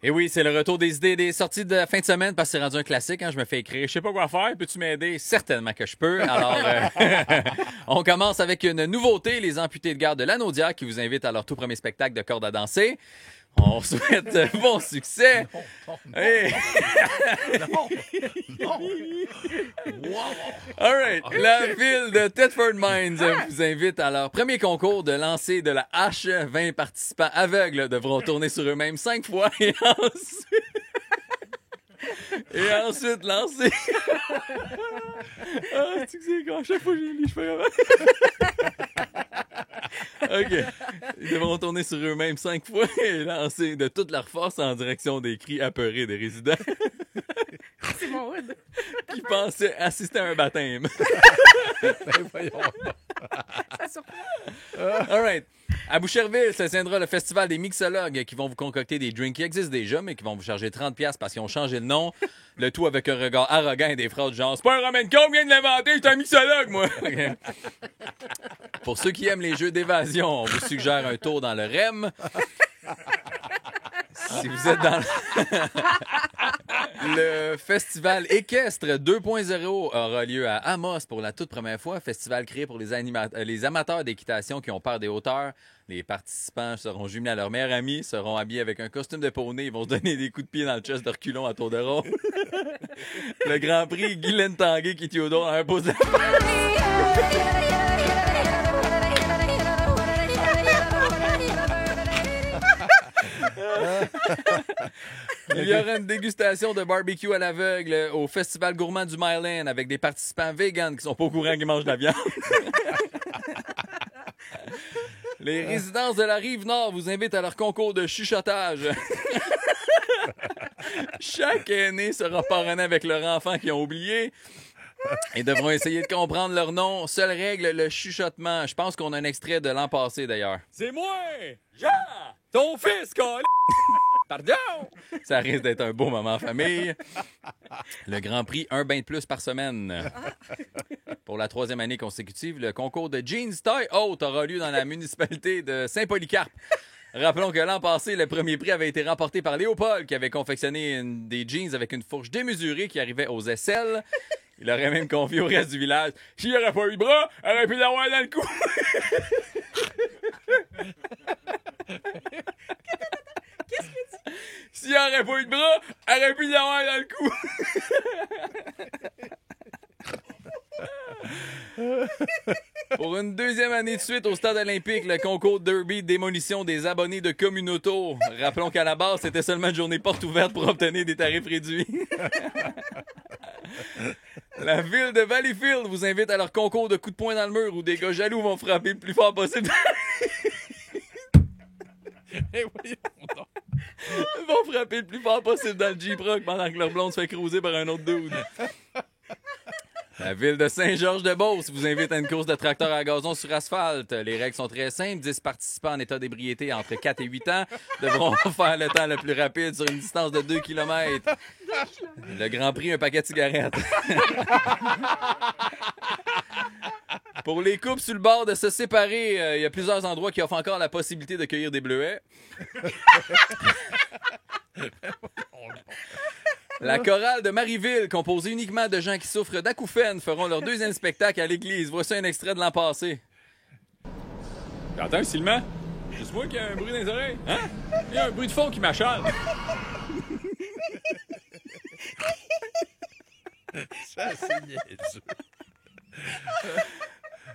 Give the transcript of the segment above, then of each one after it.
Et oui, c'est le retour des idées et des sorties de fin de semaine parce que c'est rendu un classique. Hein, je me fais écrire. Je sais pas quoi faire. Peux-tu m'aider? Certainement que je peux. Alors, on commence avec une nouveauté. Les amputés de garde de Lanaudière qui vous invitent à leur tout premier spectacle de corde à danser. On souhaite bon succès. Hey. All right. La ville de Thetford Mines vous invite à leur premier concours de lancer de la hache. 20 participants aveugles devront tourner sur eux-mêmes 5 fois et ensuite lancer. Ah, c'est que c'est quand à chaque fois que j'ai lu, je fais OK. Ils devront tourner sur eux-mêmes 5 fois et lancer de toute leur force en direction des cris apeurés des résidents. C'est mon hood. Qui pensaient assister à un baptême. Ça surprend. All right. À Boucherville, ça tiendra le festival des mixologues qui vont vous concocter des drinks qui existent déjà, mais qui vont vous charger 30$ parce qu'ils ont changé le nom. Le tout avec un regard arrogant et des phrases genre « C'est pas un Roman Cone, vient de l'inventer, je suis un mixologue, moi! » Pour ceux qui aiment les jeux d'évasion, on vous suggère un tour dans le REM. Si vous êtes dans le festival équestre 2.0 aura lieu à Amos pour la toute première fois. Festival créé pour les amateurs d'équitation qui ont peur des hauteurs. Les participants seront jumelés à leur meilleur ami, seront habillés avec un costume de poney, ils vont se donner des coups de pied dans le chest de reculons à tour de rôle. Le Grand Prix, Guylaine Tanguay qui Théodore dans un pose de... Il y aura une dégustation de barbecue à l'aveugle au Festival gourmand du Myland avec des participants véganes qui sont pas au courant qu'ils mangent de la viande. Les résidences de la Rive-Nord vous invitent à leur concours de chuchotage. Chaque aîné sera parrainé avec leur enfant qu'ils ont oublié. Ils devront essayer de comprendre leur nom. Seule règle, le chuchotement. Je pense qu'on a un extrait de l'an passé, d'ailleurs. C'est moi, Jean, ton fils, Pardon! Ça risque d'être un beau moment en famille. Le Grand Prix, un bain de plus par semaine. Pour la 3e année consécutive, le concours de jeans taille haute aura lieu dans la municipalité de Saint-Polycarpe. Rappelons que l'an passé, le premier prix avait été remporté par Léopold, qui avait confectionné des jeans avec une fourche démesurée qui arrivait aux aisselles. Il aurait même confié au reste du village. S'il n'aurait pas eu de bras, il aurait pu l'avoir dans le cou. Qu'est-ce que tu dis? S'il n'aurait pas eu de bras, il aurait pu l'avoir dans le cou. Pour une 2e année de suite au Stade olympique, le concours Derby démolition des abonnés de Communauto. Rappelons qu'à la base, c'était seulement une journée porte ouverte pour obtenir des tarifs réduits. La ville de Valleyfield vous invite à leur concours de coups de poing dans le mur où des gars jaloux vont frapper le plus fort possible. Ils vont frapper le plus fort possible dans le Jeep-Rock pendant que leur blonde se fait cruiser par un autre dude. La ville de Saint-Georges-de-Beauce vous invite à une course de tracteur à gazon sur asphalte. Les règles sont très simples. 10 participants en état d'ébriété entre 4 et 8 ans devront faire le temps le plus rapide sur une distance de 2 km. Le Grand Prix, un paquet de cigarettes. Pour les couples sur le bord de se séparer, il y a plusieurs endroits qui offrent encore la possibilité de cueillir des bleuets. La chorale de Marieville, composée uniquement de gens qui souffrent d'acouphènes, feront leur 2e spectacle à l'église. Voici un extrait de l'an passé. J'entends un silement. Juste moi qui a un bruit dans les oreilles. Hein? Il y a un bruit de fond qui m'achale. Ça, c'est niaiseux.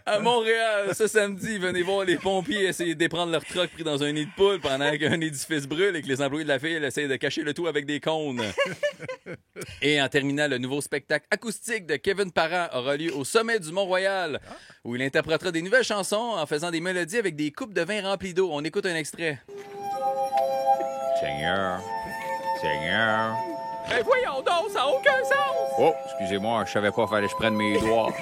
À Montréal, ce samedi, venez voir les pompiers essayer de déprendre leur truck pris dans un nid de poule pendant qu'un édifice brûle et que les employés de la ville essayent de cacher le tout avec des cônes. Et en terminant, le nouveau spectacle acoustique de Kevin Parent aura lieu au sommet du Mont-Royal, où il interprétera des nouvelles chansons en faisant des mélodies avec des coupes de vin remplies d'eau. On écoute un extrait. Seigneur, Seigneur. Mais voyons donc, ça n'a aucun sens! Oh, excusez-moi, je savais pas, fallait que je prenne mes doigts.